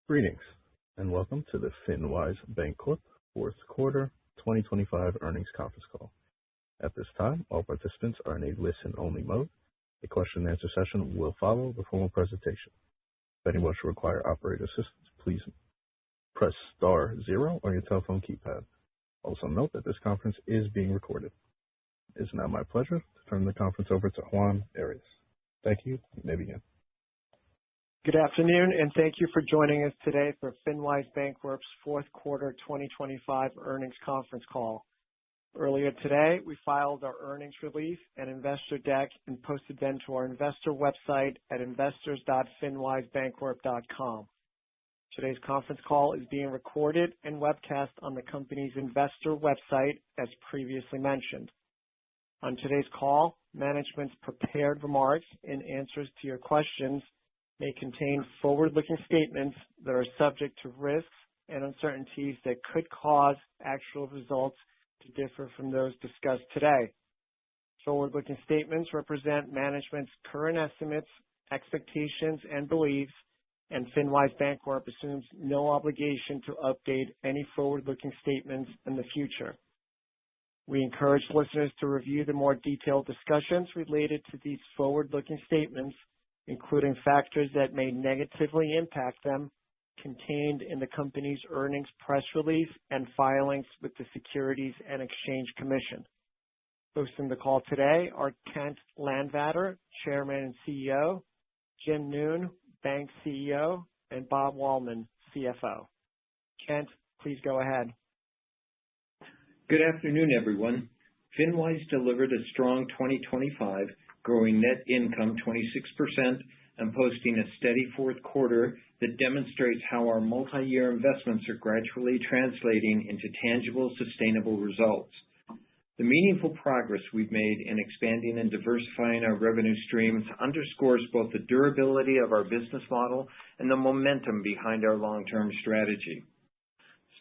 Greetings, and welcome to the FinWise Bancorp fourth quarter 2025 earnings conference call. At this time, all participants are in a listen-only mode. A question-and-answer session will follow the formal presentation. If anyone should require operator assistance, please press star 0 on your telephone keypad. Also note that this conference is being recorded. It is now my pleasure to turn the conference over to Juan Arias. Thank you. You may begin. Good afternoon, and thank you for joining us today for FinWise Bancorp's fourth quarter 2025 earnings conference call. Earlier today, we filed our earnings release and investor deck and posted them to our investor website at investors.finwisebancorp.com. Today's conference call is being recorded and webcast on the company's investor website, as previously mentioned. On today's call, management's prepared remarks and answers to your questions may contain forward-looking statements that are subject to risks and uncertainties that could cause actual results to differ from those discussed today. Forward-looking statements represent management's current estimates, expectations, and beliefs, and FinWise Bancorp assumes no obligation to update any forward-looking statements in the future. We encourage listeners to review the more detailed discussions related to these forward-looking statements, including factors that may negatively impact them, contained in the company's earnings press release and filings with the Securities and Exchange Commission. Hosting the call today are Kent Landvatter, Chairman and CEO, Jim Noone, Bank CEO, and Bob Wallman, CFO. Kent, please go ahead. Good afternoon, everyone. FinWise delivered a strong 2025, growing net income 26% and posting a steady fourth quarter that demonstrates how our multi-year investments are gradually translating into tangible, sustainable results. The meaningful progress we've made in expanding and diversifying our revenue streams underscores both the durability of our business model and the momentum behind our long-term strategy.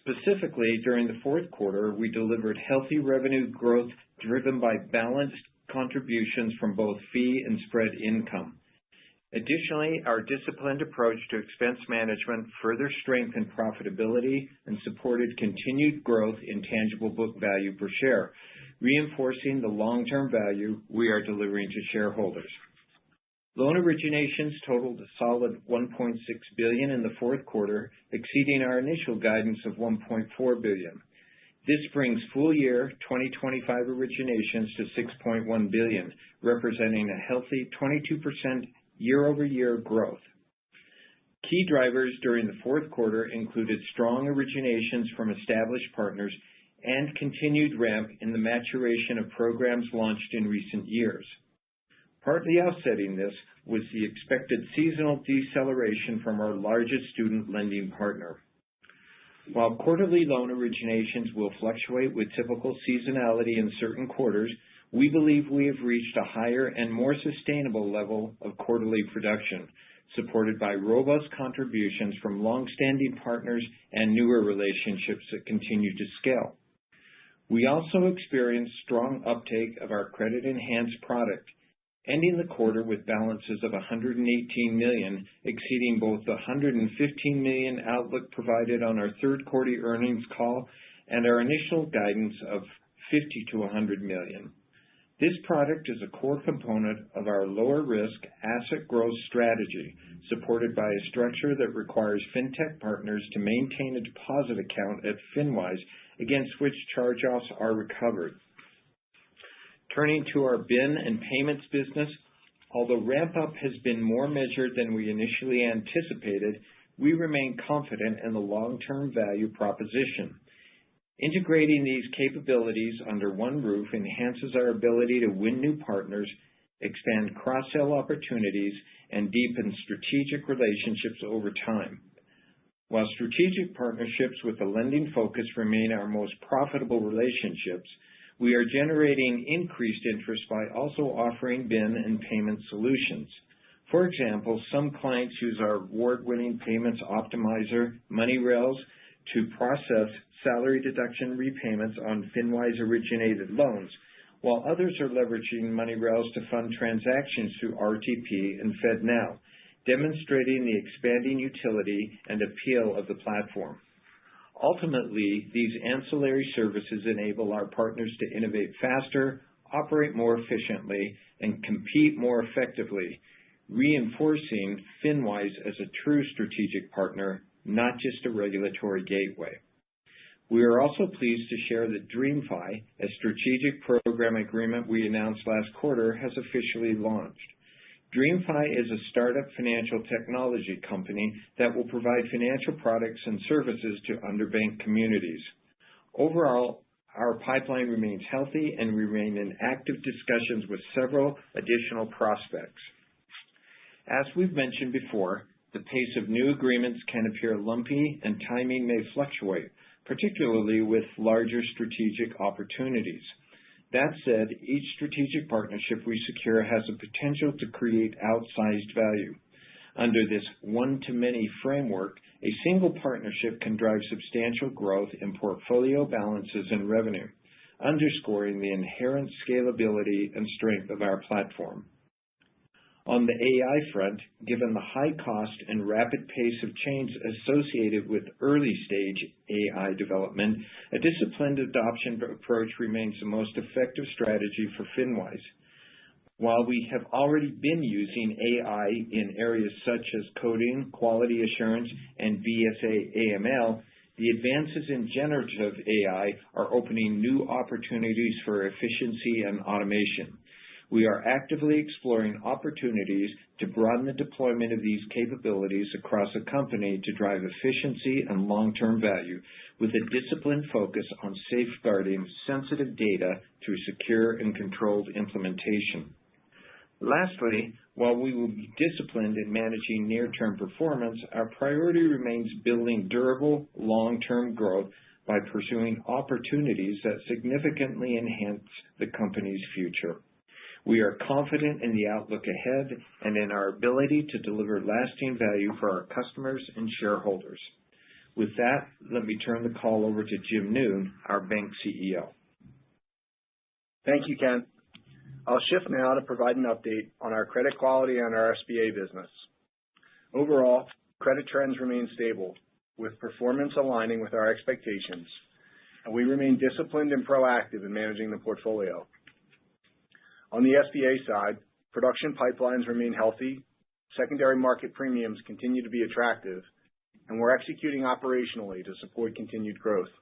Specifically, during the fourth quarter, we delivered healthy revenue growth driven by balanced contributions from both fee and spread income. Additionally, our disciplined approach to expense management further strengthened profitability and supported continued growth in tangible book value per share, reinforcing the long-term value we are delivering to shareholders. Loan originations totaled a solid $1.6 billion in the fourth quarter, exceeding our initial guidance of $1.4 billion. This brings full-year 2025 originations to $6.1 billion, representing a healthy 22% year-over-year growth. Key drivers during the fourth quarter included strong originations from established partners and continued ramp in the maturation of programs launched in recent years. Partly offsetting this was the expected seasonal deceleration from our largest student lending partner. While quarterly loan originations will fluctuate with typical seasonality in certain quarters, we believe we have reached a higher and more sustainable level of quarterly production, supported by robust contributions from long-standing partners and newer relationships that continue to scale. We also experienced strong uptake of our credit-enhanced product, ending the quarter with balances of $118 million, exceeding both the $115 million outlook provided on our third quarter earnings call and our initial guidance of $50 to $100 million. This product is a core component of our lower-risk asset growth strategy, supported by a structure that requires fintech partners to maintain a deposit account at FinWise against which charge-offs are recovered. Turning to our BIN and payments business, although ramp-up has been more measured than we initially anticipated, we remain confident in the long-term value proposition. Integrating these capabilities under one roof enhances our ability to win new partners, expand cross-sell opportunities, and deepen strategic relationships over time. While strategic partnerships with a lending focus remain our most profitable relationships, we are generating increased interest by also offering BIN and payment solutions. For example, some clients use our award-winning payments optimizer, MoneyRails, to process salary deduction repayments on FinWise-originated loans, while others are leveraging MoneyRails to fund transactions through RTP and FedNow. demonstrating the expanding utility and appeal of the platform. Ultimately, these ancillary services enable our partners to innovate faster, operate more efficiently, and compete more effectively, reinforcing FinWise as a true strategic partner, not just a regulatory gateway. We are also pleased to share that DreamFi, a strategic program agreement we announced last quarter, has officially launched. DreamFi is a startup financial technology company that will provide financial products and services to underbanked communities. Overall, our pipeline remains healthy and we remain in active discussions with several additional prospects. As we've mentioned before, the pace of new agreements can appear lumpy and timing may fluctuate, particularly with larger strategic opportunities. That said, each strategic partnership we secure has the potential to create outsized value. Under this one-to-many framework, a single partnership can drive substantial growth in portfolio balances and revenue, underscoring the inherent scalability and strength of our platform. On the AI front, given the high cost and rapid pace of change associated with early-stage AI development, a disciplined adoption approach remains the most effective strategy for FinWise. While we have already been using AI in areas such as coding, quality assurance, and BSA/AML, the advances in generative AI are opening new opportunities for efficiency and automation. We are actively exploring opportunities to broaden the deployment of these capabilities across the company to drive efficiency and long-term value, with a disciplined focus on safeguarding sensitive data through secure and controlled implementation. Lastly, while we will be disciplined in managing near-term performance, our priority remains building durable, long-term growth by pursuing opportunities that significantly enhance the company's future. We are confident in the outlook ahead and in our ability to deliver lasting value for our customers and shareholders. With that, let me turn the call over to Jim Noone, our bank CEO. Thank you, Ken. I'll shift now to provide an update on our credit quality and our SBA business. Overall, credit trends remain stable, with performance aligning with our expectations, and we remain disciplined and proactive in managing the portfolio. On the SBA side, production pipelines remain healthy, secondary market premiums continue to be attractive, and we're executing operationally to support continued growth.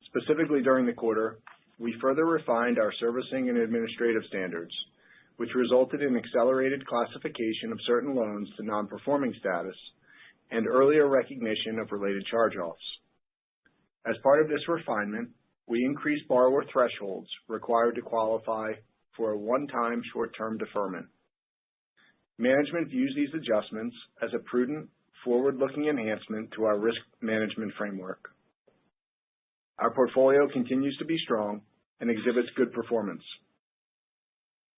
Specifically during the quarter, we further refined our servicing and administrative standards, which resulted in accelerated classification of certain loans to non-performing status and earlier recognition of related charge-offs. As part of this refinement, we increased borrower thresholds required to qualify for a one-time short-term deferment. Management views these adjustments as a prudent, forward-looking enhancement to our risk management framework. Our portfolio continues to be strong and exhibits good performance.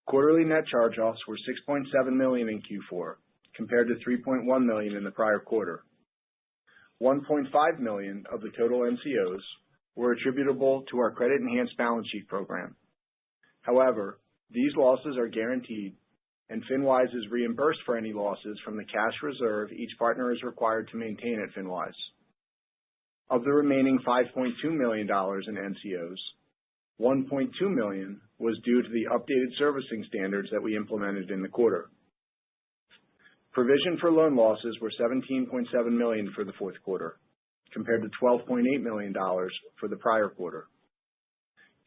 Quarterly net charge-offs were $6.7 million in Q4, compared to $3.1 million in the prior quarter. $1.5 million of the total NCOs were attributable to our credit enhanced balance sheet program. However, these losses are guaranteed, and FinWise is reimbursed for any losses from the cash reserve each partner is required to maintain at FinWise. Of the remaining $5.2 million in NCOs, $1.2 million was due to the updated servicing standards that we implemented in the quarter. Provision for loan losses were $17.7 million for the fourth quarter, compared to $12.8 million for the prior quarter.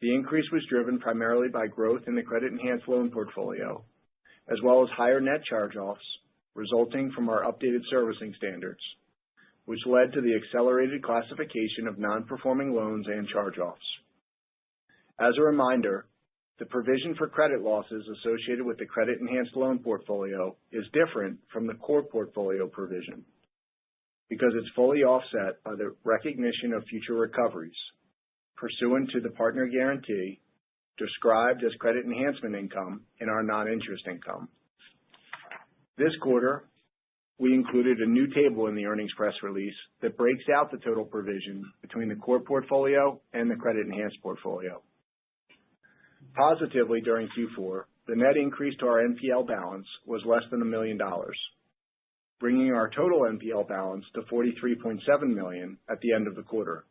The increase was driven primarily by growth in the credit-enhanced loan portfolio, as well as higher net charge-offs resulting from our updated servicing standards, which led to the accelerated classification of non-performing loans and charge-offs. As a reminder, the provision for credit losses associated with the credit-enhanced loan portfolio is different from the core portfolio provision because it's fully offset by the recognition of future recoveries pursuant to the partner guarantee described as credit enhancement income in our non-interest income. This quarter, we included a new table in the earnings press release that breaks out the total provision between the core portfolio and the credit enhanced portfolio. Positively during Q4, the net increase to our NPL balance was less than $1 million, bringing our total NPL balance to $43.7 million at the end of the quarter.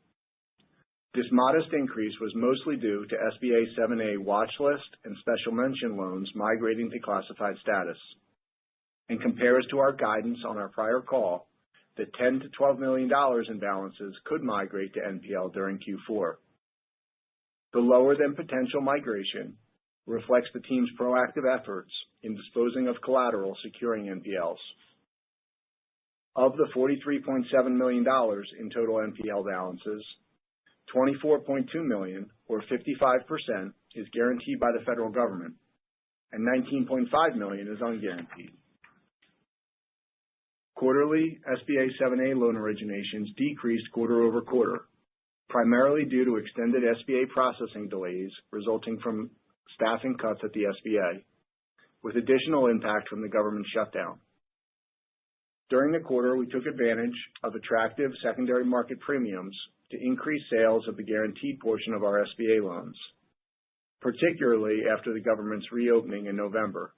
This modest increase was mostly due to SBA 7A watch list and special mention loans migrating to classified status, and compares to our guidance on our prior call that $10 to $12 million in balances could migrate to NPL during Q4. The lower than potential migration reflects the team's proactive efforts in disposing of collateral securing NPLs. Of the $43.7 million in total NPL balances, $24.2 million, or 55%, is guaranteed by the federal government, and $19.5 million is unguaranteed. Quarterly SBA 7A loan originations decreased quarter over quarter, primarily due to extended SBA processing delays resulting from staffing cuts at the SBA, with additional impact from the government shutdown. During the quarter, we took advantage of attractive secondary market premiums to increase sales of the guaranteed portion of our SBA loans, particularly after the government's reopening in November,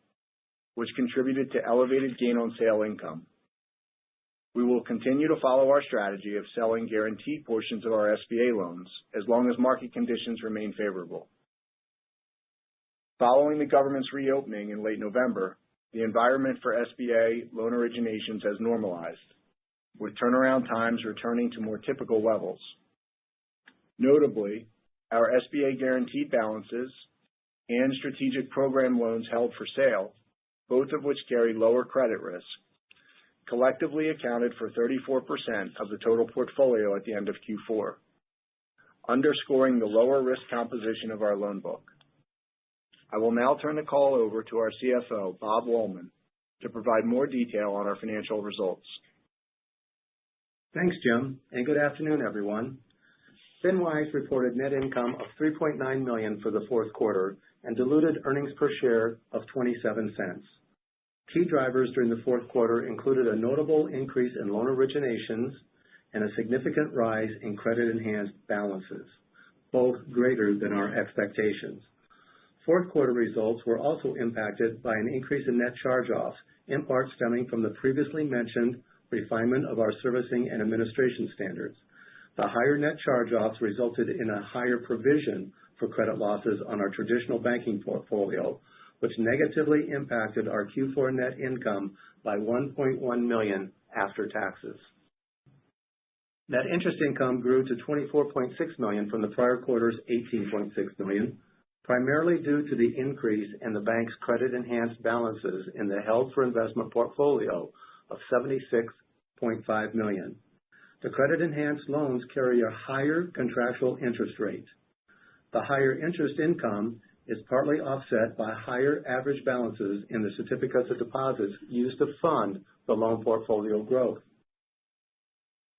which contributed to elevated gain on sale income. We will continue to follow our strategy of selling guaranteed portions of our SBA loans as long as market conditions remain favorable. Following the government's reopening in late November, the environment for SBA loan originations has normalized, with turnaround times returning to more typical levels. Notably, our SBA guaranteed balances and strategic program loans held for sale, both of which carry lower credit risk, collectively accounted for 34% of the total portfolio at the end of Q4, underscoring the lower risk composition of our loan book. I will now turn the call over to our CFO, Bob Wollman, to provide more detail on our financial results. Thanks, Jim, and good afternoon, everyone. FinWise reported net income of $3.9 million for the fourth quarter and diluted earnings per share of 27 cents. Key drivers during the fourth quarter included a notable increase in loan originations and a significant rise in credit-enhanced balances, both greater than our expectations. Fourth quarter results were also impacted by an increase in net charge-offs, in part stemming from the previously mentioned refinement of our servicing and administration standards. The higher net charge-offs resulted in a higher provision for credit losses on our traditional banking portfolio, which negatively impacted our Q4 net income by $1.1 million after taxes. Net interest income grew to $24.6 million from the prior quarter's $18.6 million, primarily due to the increase in the bank's credit-enhanced balances in the held-for-investment portfolio of $76.5 million. The credit-enhanced loans carry a higher contractual interest rate. The higher interest income is partly offset by higher average balances in the certificates of deposits used to fund the loan portfolio growth.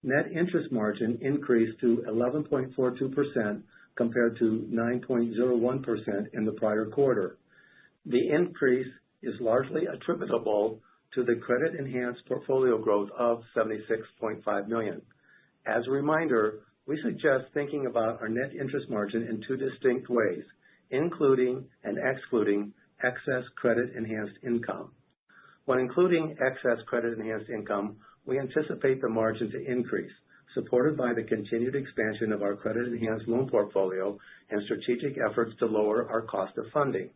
Net interest margin increased to 11.42% compared to 9.01% in the prior quarter. The increase is largely attributable to the credit-enhanced portfolio growth of $76.5 million. As a reminder, we suggest thinking about our net interest margin in two distinct ways, including and excluding excess credit-enhanced income. When including excess credit-enhanced income, we anticipate the margin to increase, supported by the continued expansion of our credit-enhanced loan portfolio and strategic efforts to lower our cost of funding.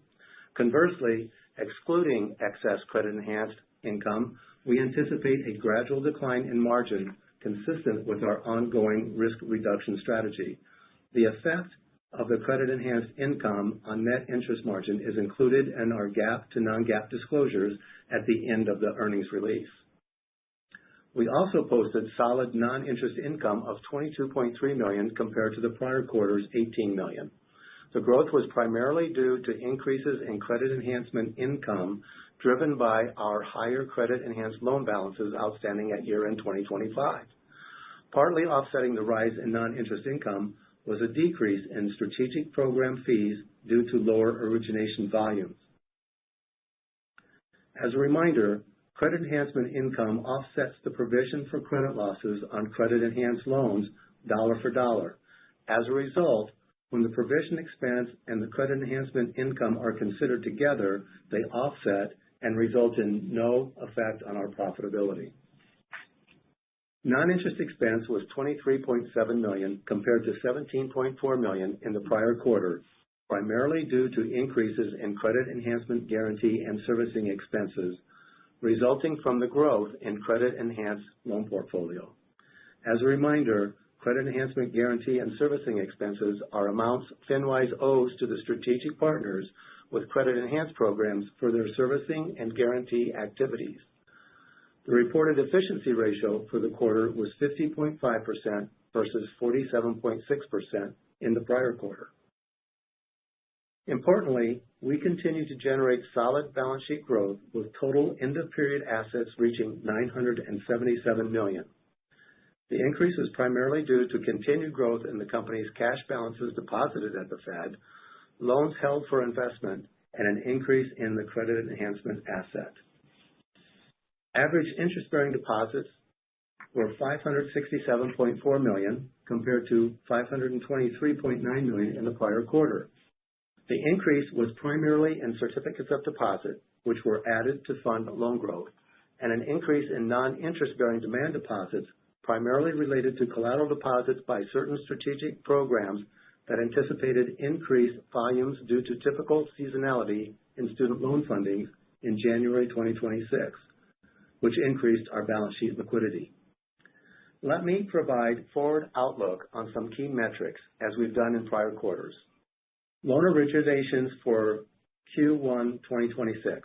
Conversely, excluding excess credit-enhanced income, we anticipate a gradual decline in margin consistent with our ongoing risk reduction strategy. The effect of the credit-enhanced income on net interest margin is included in our GAAP to non-GAAP disclosures at the end of the earnings release. We also posted solid non-interest income of $22.3 million compared to the prior quarter's $18 million. The growth was primarily due to increases in credit enhancement income driven by our higher credit-enhanced loan balances outstanding at year-end 2025. Partly offsetting the rise in non-interest income was a decrease in strategic program fees due to lower origination volumes. As a reminder, credit enhancement income offsets the provision for credit losses on credit-enhanced loans dollar for dollar. As a result, when the provision expense and the credit enhancement income are considered together, they offset and result in no effect on our profitability. Non-interest expense was $23.7 million compared to $17.4 million in the prior quarter, primarily due to increases in credit enhancement guarantee and servicing expenses resulting from the growth in credit enhanced loan portfolio. As a reminder, credit enhancement guarantee and servicing expenses are amounts FinWise owes to the strategic partners with credit enhanced programs for their servicing and guarantee activities. The reported efficiency ratio for the quarter was 50.5% versus 47.6% in the prior quarter. Importantly, we continue to generate solid balance sheet growth with total end-of-period assets reaching $977 million. The increase is primarily due to continued growth in the company's cash balances deposited at the Fed, loans held for investment, and an increase in the credit enhancement asset. Average interest-bearing deposits were $567.4 million compared to $523.9 million in the prior quarter. The increase was primarily in certificates of deposit, which were added to fund loan growth, and an increase in non-interest-bearing demand deposits primarily related to collateral deposits by certain strategic programs that anticipated increased volumes due to typical seasonality in student loan funding in January 2026, which increased our balance sheet liquidity. Let me provide forward outlook on some key metrics as we've done in prior quarters. Loan originations for Q1 2026.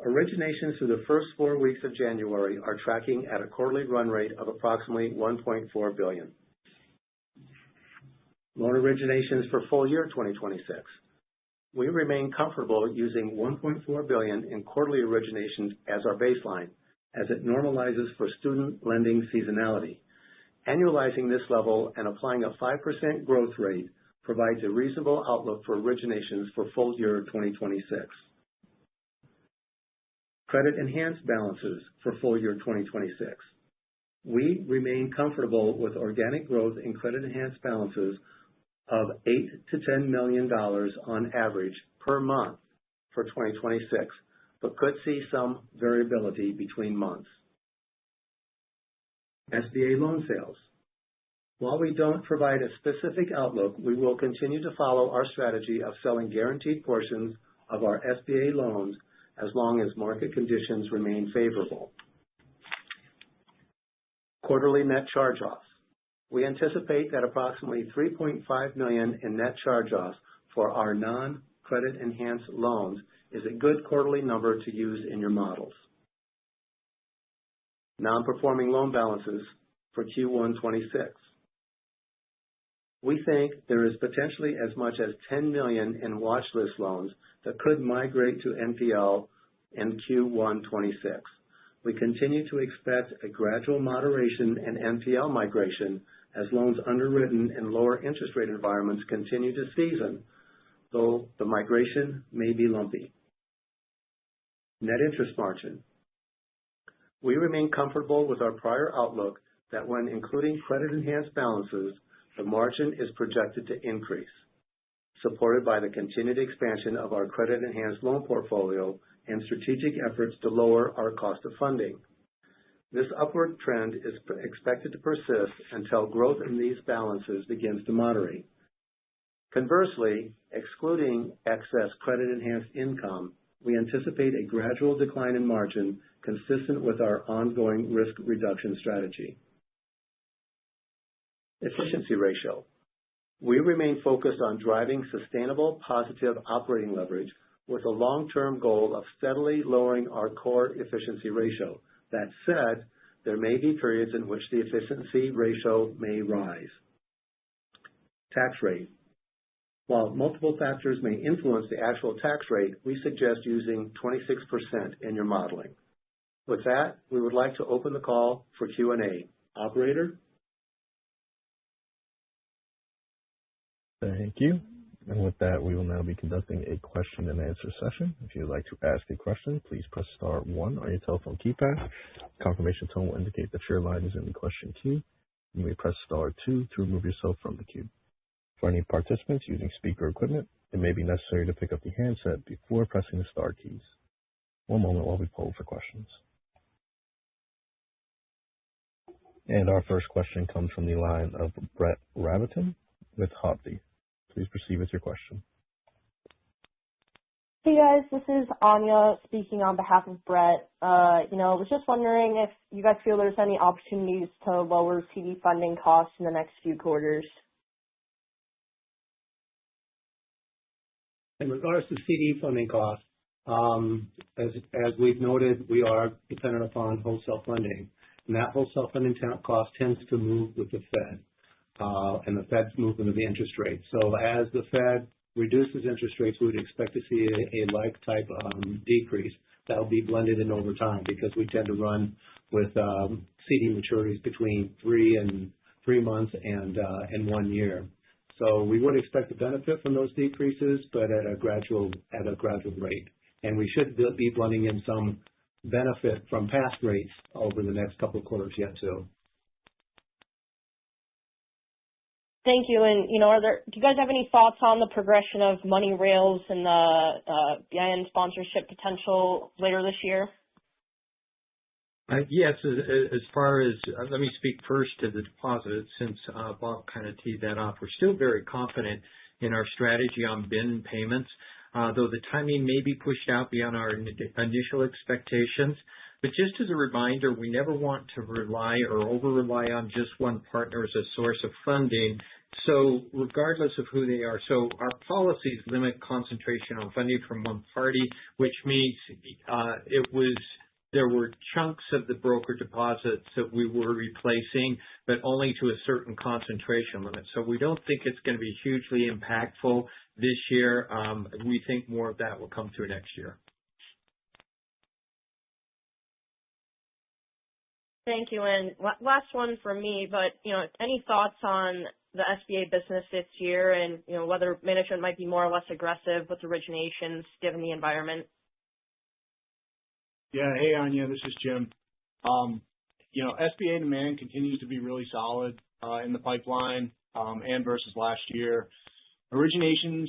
Originations through the first 4 weeks of January are tracking at a quarterly run rate of approximately $1.4 billion. Loan originations for full year 2026. We remain comfortable using $1.4 billion in quarterly originations as our baseline, as it normalizes for student lending seasonality. Annualizing this level and applying a 5% growth rate provides a reasonable outlook for originations for full year 2026. Credit enhanced balances for full year 2026. We remain comfortable with organic growth in credit enhanced balances of $8 to $10 million on average per month for 2026, but could see some variability between months. SBA loan sales. While we don't provide a specific outlook, we will continue to follow our strategy of selling guaranteed portions of our SBA loans as long as market conditions remain favorable. Quarterly net charge-offs. We anticipate that approximately $3.5 million in net charge-offs for our non-credit enhanced loans is a good quarterly number to use in your models. Non-performing loan balances for Q1 26. We think there is potentially as much as $10 million in watch list loans that could migrate to NPL in Q1 26. We continue to expect a gradual moderation in NPL migration as loans underwritten in lower interest rate environments continue to season, though the migration may be lumpy. Net interest margin. We remain comfortable with our prior outlook that when including credit enhanced balances, the margin is projected to increase, supported by the continued expansion of our credit enhanced loan portfolio and strategic efforts to lower our cost of funding. This upward trend is expected to persist until growth in these balances begins to moderate. Conversely, excluding excess credit enhanced income, we anticipate a gradual decline in margin consistent with our ongoing risk reduction strategy. Efficiency ratio. We remain focused on driving sustainable positive operating leverage with a long-term goal of steadily lowering our core efficiency ratio. That said, there may be periods in which the efficiency ratio may rise. Tax rate. While multiple factors may influence the actual tax rate, we suggest using 26% in your modeling. With that, we would like to open the call for Q&A. Operator? Thank you. And with that, we will now be conducting a question and answer session. If you would like to ask a question, please press star 1 on your telephone keypad. Confirmation tone will indicate that your line is in the question queue. You may press star 2 to remove yourself from the queue. For any participants using speaker equipment, it may be necessary to pick up the handset before pressing the star keys. One moment while we poll for questions. And our first question comes from the line of Brett Rabatin with Hovde. Please proceed with your question. Hey guys, this is Anya speaking on behalf of Brett. I was just wondering if you guys feel there's any opportunities to lower CD funding costs in the next few quarters. In regards to CD funding costs, as we've noted, we are dependent upon wholesale funding, and that wholesale funding cost tends to move with the Fed, and the Fed's movement of the interest rate. So as the Fed reduces interest rates, we would expect to see a like type decrease that will be blended in over time because we tend to run with CD maturities between 3 months and 1 year. So we would expect to benefit from those decreases, but at a gradual rate. And we should be blending in some benefit from past rates over the next couple of quarters yet too. Thank you. And, do you guys have any thoughts on the progression of money rails and the BIN sponsorship potential later this year? Yes, as far as, let me speak first to the deposit since Bob kind of teed that off. We're still very confident in our strategy on BIN payments, though the timing may be pushed out beyond our initial expectations. But just as a reminder, we never want to rely or over-rely on just one partner as a source of funding. So regardless of who they are, so our policies limit concentration on funding from one party, which means there were chunks of the broker deposits that we were replacing, but only to a certain concentration limit. So we don't think it's going to be hugely impactful this year. We think more of that will come through next year. Thank you. And last one from me, but, any thoughts on the SBA business this year and, whether management might be more or less aggressive with originations given the environment? Yeah. Hey, Anya, this is Jim. SBA demand continues to be really solid in the pipeline and versus last year. Originations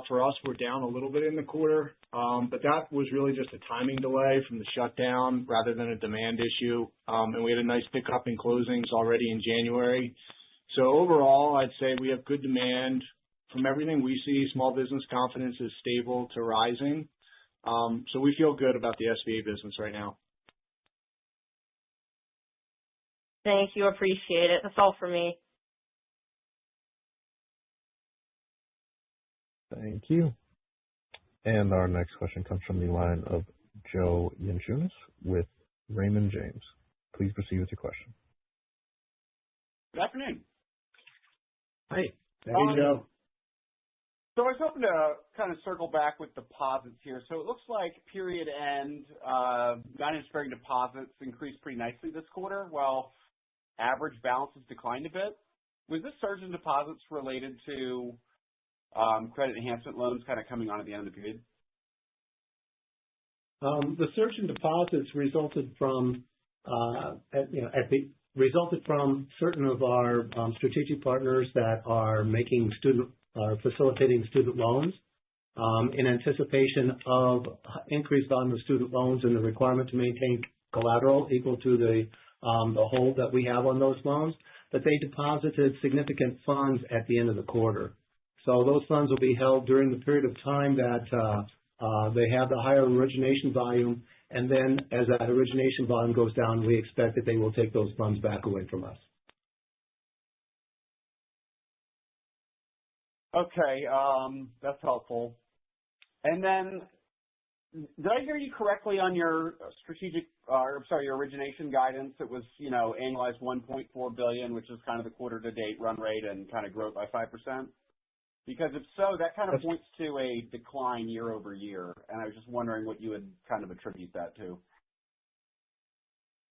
for us were down a little bit in the quarter, but that was really just a timing delay from the shutdown rather than a demand issue. And we had a nice pickup in closings already in January. So overall, I'd say we have good demand. From everything we see, small business confidence is stable to rising. So we feel good about the SBA business right now. Thank you. Appreciate it. That's all for me. Thank you. And our next question comes from the line of Joe Yanchunis with Raymond James. Please proceed with your question. Good afternoon. Hi. Hey, Joe. So I was hoping to kind of circle back with deposits here. So it looks like period end non-interest-bearing deposits increased pretty nicely this quarter, while average balances declined a bit. Was this surge in deposits related to credit enhancement loans kind of coming on at the end of the period? The surge in deposits resulted from certain of our strategic partners that are facilitating student loans in anticipation of increased volume of student loans and the requirement to maintain collateral equal to the hold that we have on those loans. But they deposited significant funds at the end of the quarter. So those funds will be held during the period of time that they have the higher origination volume, and then as that origination volume goes down, we expect that they will take those funds back away from us. Okay, that's helpful. And then, did I hear you correctly on your your origination guidance? It was, annualized $1.4 billion, which is kind of the quarter-to-date run rate and kind of growth by 5%? Because if so, that kind of points to a decline year over year, and I was just wondering what you would kind of attribute that to.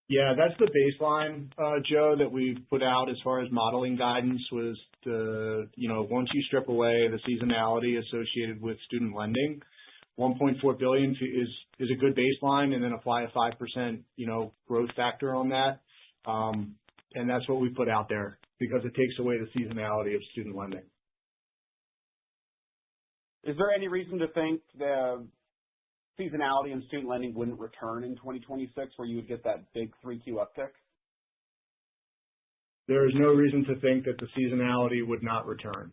Yeah, that's the baseline, Joe, that we put out as far as modeling guidance was once you strip away the seasonality associated with student lending, $1.4 billion is a good baseline, and then apply a 5%, growth factor on that. And that's what we put out there because it takes away the seasonality of student lending. Is there any reason to think the seasonality in student lending wouldn't return in 2026 where you would get that big 3Q uptick? there is no reason to think that the seasonality would not return.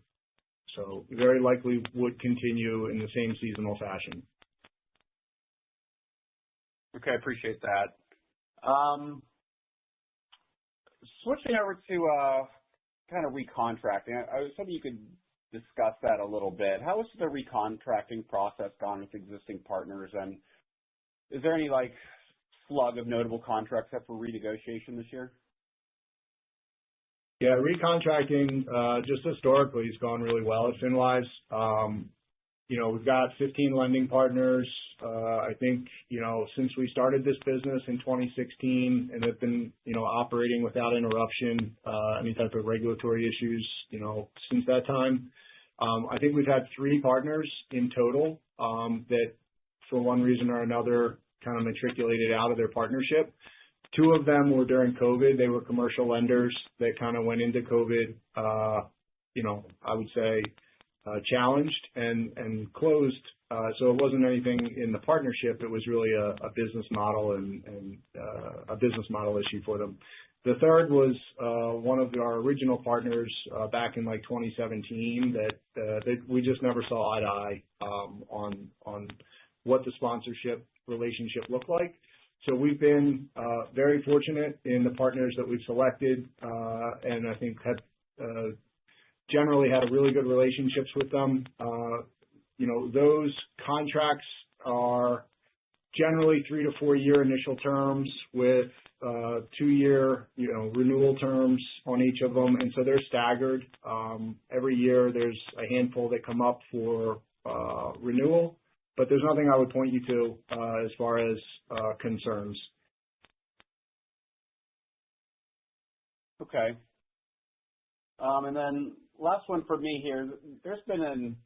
So very likely would continue in the same seasonal fashion. Okay, I appreciate that. Switching over to kind of recontracting, I was hoping you could discuss that a little bit. How has the recontracting process gone with existing partners, and is there any slug of notable contracts up for renegotiation this year? Yeah, recontracting just historically has gone really well at FinWise. We've got 15 lending partners. I think, since we started this business in 2016 and have been, operating without interruption, any type of regulatory issues, since that time. I think we've had 3 partners in total that for one reason or another kind of matriculated out of their partnership. 2 of them were during COVID. They were commercial lenders that kind of went into COVID, I would say, challenged and closed. So it wasn't anything in the partnership. It was really a business model and a business model issue for them. The third was one of our original partners back in 2017 that we just never saw eye to eye on what the sponsorship relationship looked like. So we've been very fortunate in the partners that we've selected, and I think have generally had a really good relationships with them. Those contracts are generally 3 to 4 year initial terms with 2-year, renewal terms on each of them, and so they're staggered. Every year there's a handful that come up for renewal, but there's nothing I would point you to as far as concerns. Okay. And then last one for me here. There's been an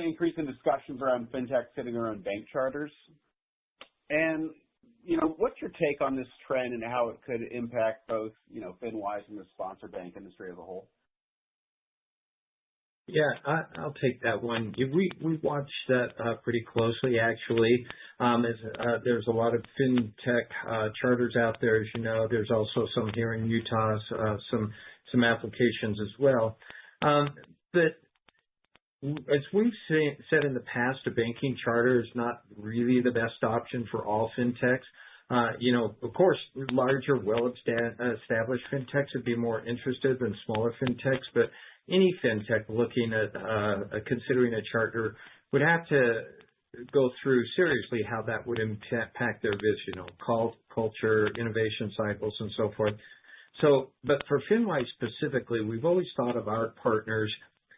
increase in discussions around fintech setting their own bank charters. And, what's your take on this trend and how it could impact both, FinWise and the sponsor bank industry as a whole? Yeah, I'll take that one. We watched that pretty closely, actually. There's a lot of fintech charters out there, as you know. There's also some here in Utah, some applications as well. But as we've said in the past, a banking charter is not really the best option for all fintechs. Of course, larger, well-established fintechs would be more interested than smaller fintechs, but any fintech looking at considering a charter would have to go through seriously how that would impact their vision, culture, innovation cycles, and so forth. So, but for FinWise specifically, we've always thought of our partners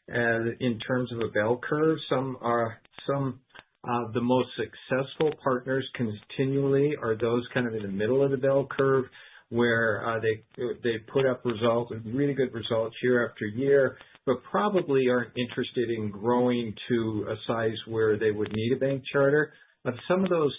in terms of a bell curve. Some of the most successful partners continually are those kind of in the middle of the bell curve, where they put up results, really good results year after year, but probably aren't interested in growing to a size where they would need a bank charter. Of some of those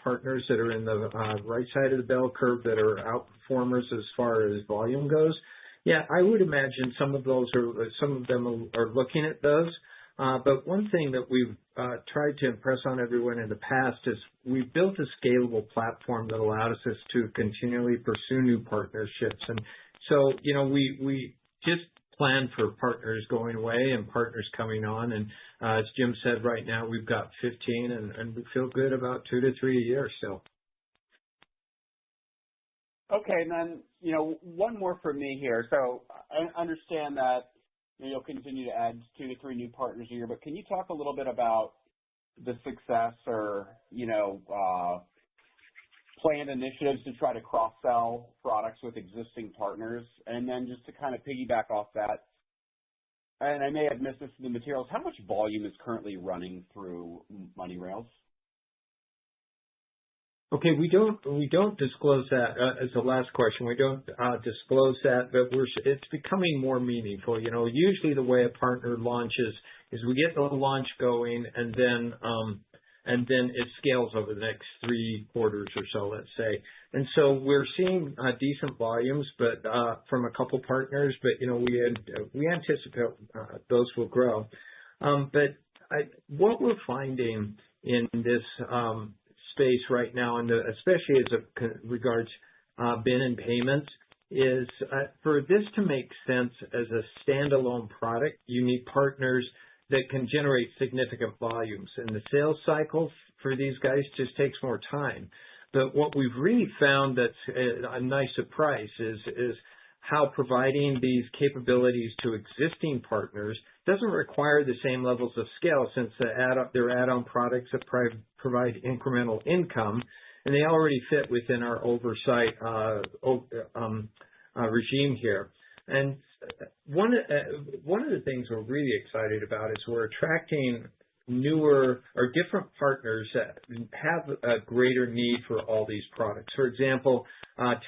partners that are in the right side of the bell curve that are outperformers as far as volume goes, yeah, I would imagine some of them are looking at those. But one thing that we've tried to impress on everyone in the past is we've built a scalable platform that allows us to continually pursue new partnerships. And so, we just plan for partners going away and partners coming on. And as Jim said, right now we've got 15 and we feel good about 2 to 3 a year still. Okay, and then, one more for me here. So I understand that you'll continue to add 2 to 3 new partners a year, but can you talk a little bit about the success or, planned initiatives to try to cross-sell products with existing partners? And then just to kind of piggyback off that, and I may have missed this in the materials, how much volume is currently running through MoneyRails? Okay, we don't disclose that as the last question. We don't disclose that, but it's becoming more meaningful. Usually the way a partner launches is we get the launch going, and then it scales over the next 3 quarters or so, let's say. And so we're seeing decent volumes, but from a couple partners, but we anticipate those will grow. But what we're finding in this space right now, and especially as it regards BIN and payments, is for this to make sense as a standalone product, you need partners that can generate significant volumes. And the sales cycle for these guys just takes more time. But what we've really found that's a nice surprise is how providing these capabilities to existing partners doesn't require the same levels of scale, since they're add-on products that provide incremental income, and they already fit within our oversight regime here. And one of the things we're really excited about is we're attracting newer or different partners that have a greater need for all these products. For example,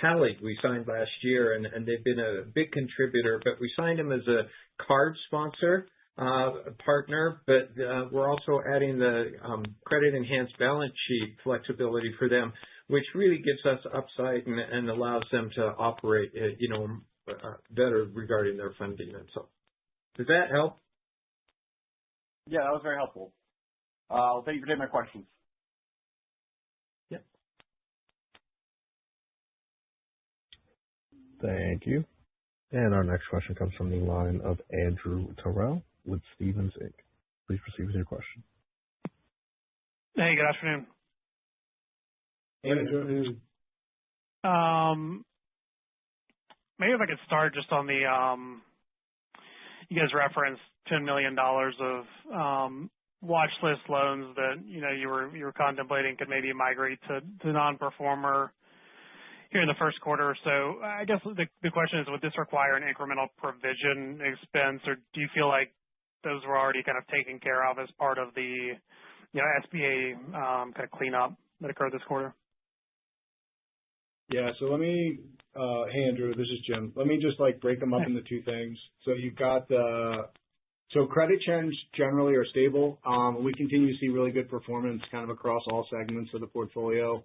Tally, we signed last year, and they've been a big contributor, but we signed them as a card sponsor partner, but we're also adding the credit enhanced balance sheet flexibility for them, which really gives us upside and allows them to operate, better regarding their funding. And so, does that help? Yeah, that was very helpful. Thank you for taking my questions. Yeah. Thank you. And our next question comes from the line of Andrew Terrell with Stephens Inc. Please proceed with your question. Hey, good afternoon. Hey, Andrew. Maybe if I could start just on the, you guys referenced $10 million of watch list loans that you were contemplating could maybe migrate to non-performer here in the first quarter or so. I guess the question is, would this require an incremental provision expense, or do you feel like those were already kind of taken care of as part of the SBA kind of cleanup that occurred this quarter? Yeah, so let me, hey Andrew, this is Jim. Let me just break them up into two things. So you've got so credit trends generally are stable. We continue to see really good performance kind of across all segments of the portfolio.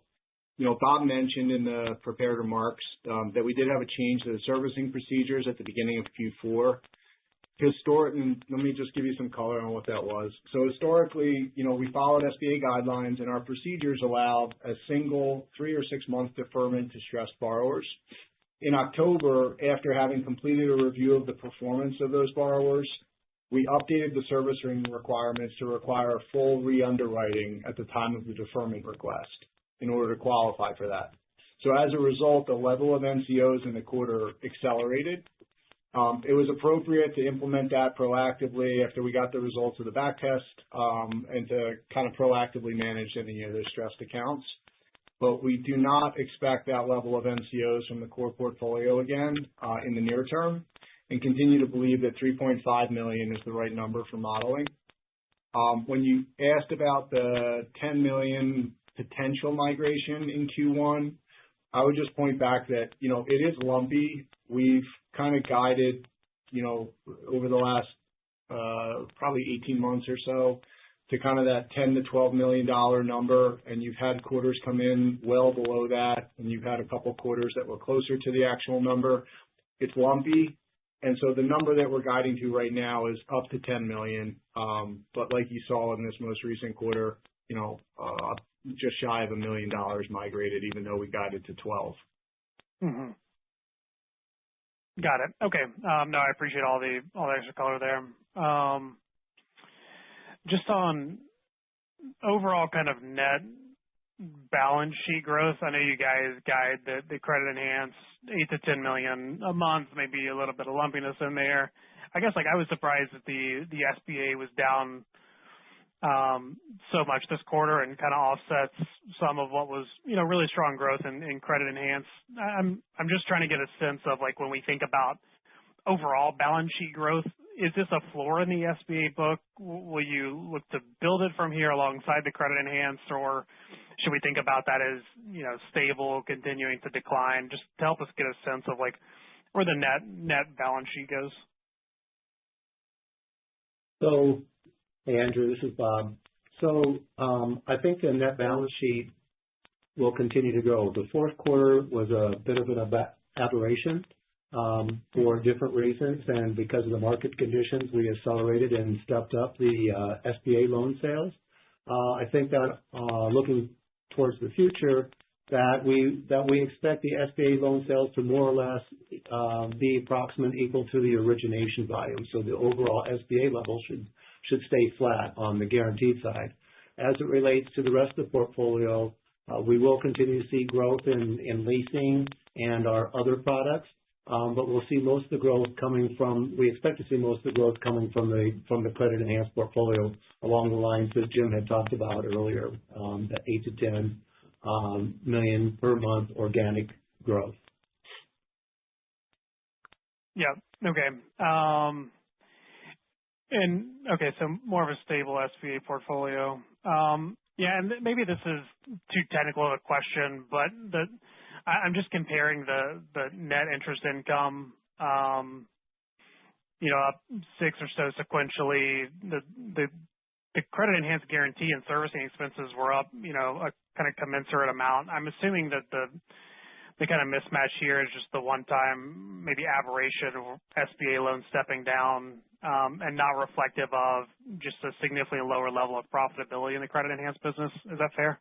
Bob mentioned in the prepared remarks that we did have a change to the servicing procedures at the beginning of Q4. And let me just give you some color on what that was. So historically, we followed SBA guidelines, and our procedures allowed a single 3 or 6 month deferment to stressed borrowers. In October, after having completed a review of the performance of those borrowers, we updated the servicing requirements to require a full re-underwriting at the time of the deferment request in order to qualify for that. So as a result, the level of NCOs in the quarter accelerated. It was appropriate to implement that proactively after we got the results of the back test and to kind of proactively manage any of those stressed accounts. But we do not expect that level of NCOs from the core portfolio again in the near term, and continue to believe that $3.5 million is the right number for modeling. When you asked about the $10 million potential migration in Q1, I would just point back that, it is lumpy. We've kind of guided, over the last probably 18 months or so to kind of that $10 to $12 million number, and you've had quarters come in well below that, and you've had a couple quarters that were closer to the actual number. It's lumpy, and so the number that we're guiding to right now is up to $10 million. But like you saw in this most recent quarter, just shy of $1 million migrated, even though we guided to 12. Mm-hmm. Got it. Okay. No, I appreciate all the extra color there. Just on overall kind of net balance sheet growth, I know you guys guide the credit enhanced $8 to $10 million a month, maybe a little bit of lumpiness in there. I guess I was surprised that the SBA was down so much this quarter and kind of offsets some of what was, really strong growth in credit enhanced. I'm just trying to get a sense of when we think about overall balance sheet growth, is this a floor in the SBA book? Will you look to build it from here alongside the credit enhanced, or should we think about that as, stable, continuing to decline? Just to help us get a sense of where the net balance sheet goes. So, hey, Andrew, this is Bob. So I think the net balance sheet will continue to grow. The fourth quarter was a bit of an aberration for different reasons, and because of the market conditions, we accelerated and stepped up the SBA loan sales. I think that looking towards the future, that we expect the SBA loan sales to more or less be approximate equal to the origination volume. So the overall SBA level should stay flat on the guaranteed side. As it relates to the rest of the portfolio, we will continue to see growth in leasing and our other products, but we'll see most of the growth we expect to see most of the growth coming from the credit enhanced portfolio along the lines that Jim had talked about earlier, that 8 to 10 million per month organic growth. Yeah. Okay. So more of a stable SBA portfolio. Yeah, and maybe this is too technical of a question, but I'm just comparing the net interest income, up 6 or so sequentially. The credit enhanced guarantee and servicing expenses were up, a kind of commensurate amount. I'm assuming that the kind of mismatch here is just the one-time maybe aberration of SBA loans stepping down, and not reflective of just a significantly lower level of profitability in the credit enhanced business. Is that fair?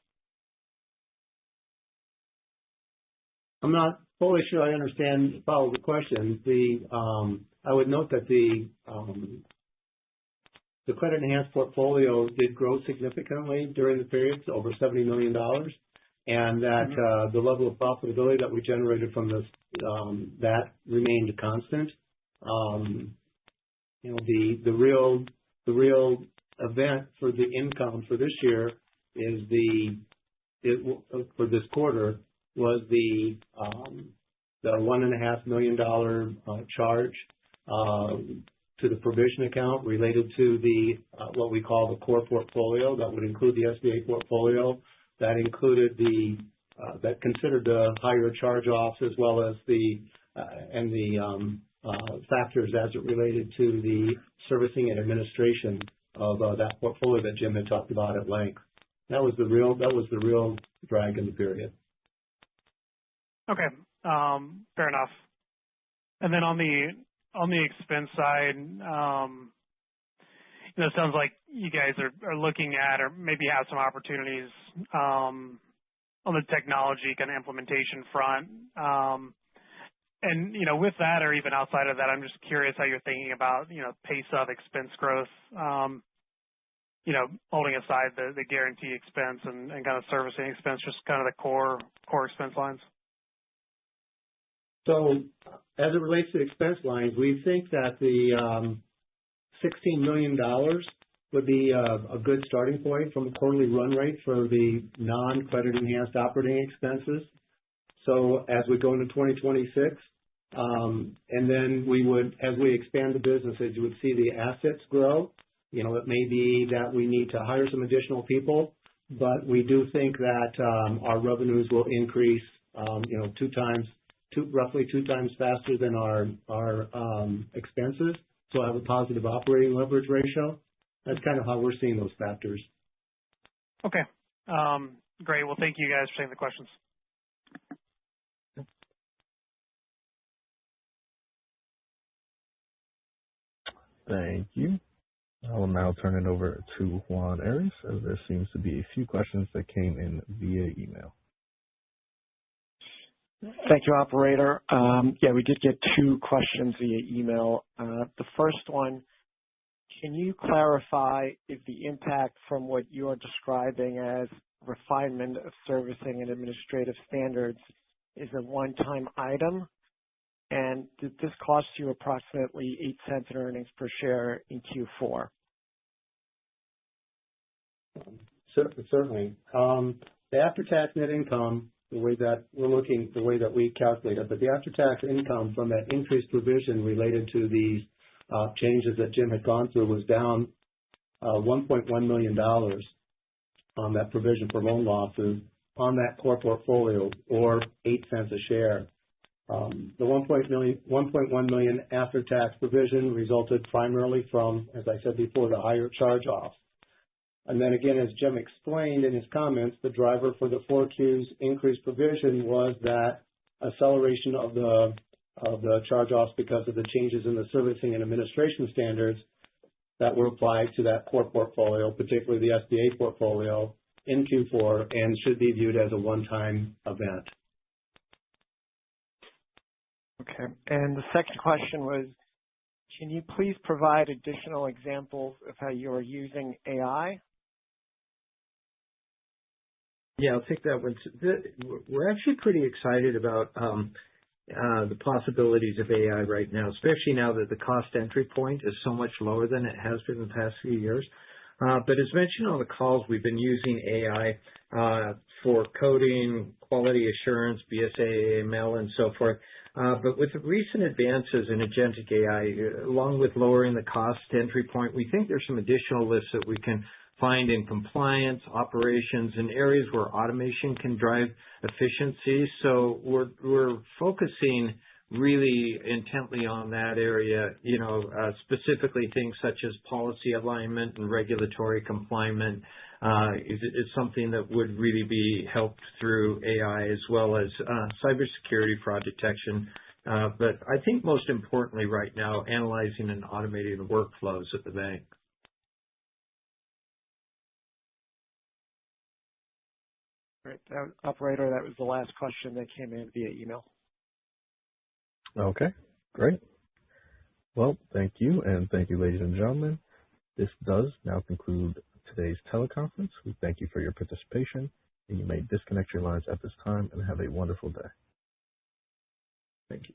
I'm not fully sure I follow the question. I would note that the credit enhanced portfolio did grow significantly during the period to over $70 million, and that the level of profitability that we generated from this that remained constant. The real event for the income for this year for this quarter was the $1.5 million charge to the provision account related to the what we call the core portfolio. That would include the SBA portfolio. That included that considered the higher charge-offs as well as the factors as it related to the servicing and administration of that portfolio that Jim had talked about at length. That was the real drag in the period. Okay, fair enough. And then on the expense side, it sounds like you guys are looking at or maybe have some opportunities on the technology kind of implementation front. And with that or even outside of that, I'm just curious how you're thinking about pace of expense growth. Holding aside the guarantee expense and kind of servicing expense, just kind of the core expense lines. So as it relates to expense lines, we think that the $16 million would be a good starting point from a quarterly run rate for the non-credit enhanced operating expenses. So as we go into 2026, and then we would, as we expand the businesses, you would see the assets grow. It may be that we need to hire some additional people, but we do think that our revenues will increase, roughly 2 times faster than our expenses. So have a positive operating leverage ratio. That's kind of how we're seeing those factors. Okay. Great. Well, thank you guys for taking the questions. Thank you. I will now turn it over to Juan Arias, as there seems to be a few questions that came in via email. Thank you, operator. We did get 2 questions via email. The first one, can you clarify if the impact from what you are describing as refinement of servicing and administrative standards is a one-time item? And did this cost you approximately 8 cents in earnings per share in Q4? Certainly. The after-tax net income, the way that we calculate it, but the after-tax income from that increased provision related to these changes that Jim had gone through was down $1.1 million on that provision for loan losses on that core portfolio, or 8 cents a share. The $1.1 million after-tax provision resulted primarily from, as I said before, the higher charge-offs. And then again, as Jim explained in his comments, the driver for the 4Q's increased provision was that acceleration of the charge-offs because of the changes in the servicing and administration standards that were applied to that core portfolio, particularly the SBA portfolio, in Q4 and should be viewed as a one-time event. Okay. And the second question was, can you please provide additional examples of how you are using AI? Yeah, I'll take that one. We're actually pretty excited about the possibilities of AI right now, especially now that the cost entry point is so much lower than it has been in the past few years. But as mentioned on the calls, we've been using AI for coding, quality assurance, BSA, AML, and so forth. But with the recent advances in agentic AI, along with lowering the cost entry point, we think there's some additional lifts that we can find in compliance, operations, and areas where automation can drive efficiency. So we're focusing really intently on that area, specifically things such as policy alignment and regulatory compliance is something that would really be helped through AI, as well as cybersecurity, fraud detection. But I think most importantly right now, analyzing and automating the workflows at the bank. Great. Operator, that was the last question that came in via email. Okay, great. Well, thank you, and thank you, ladies and gentlemen. This does now conclude today's teleconference. We thank you for your participation, and you may disconnect your lines at this time and have a wonderful day. Thank you.